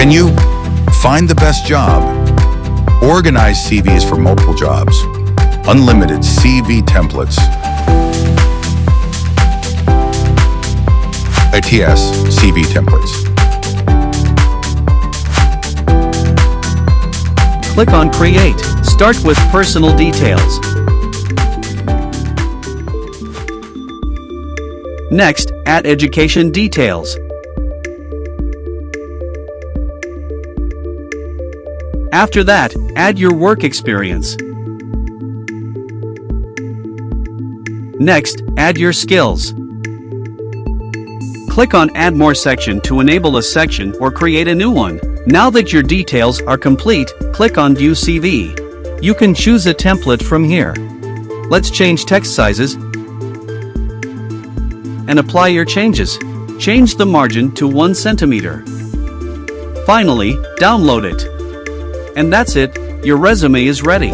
Can you find the best job? Organize CVs for multiple jobs. Unlimited CV templates. ATS CV templates. Click on Create. Start with personal details. Next, add education details. After that, add your work experience. Next, add your skills. Click on Add More section to enable a section or create a new one. Now that your details are complete, click on View CV. You can choose a template from here. Let's change text sizes and apply your changes. Change the margin to 1 centimeter. Finally, download it. And that's it, your resume is ready.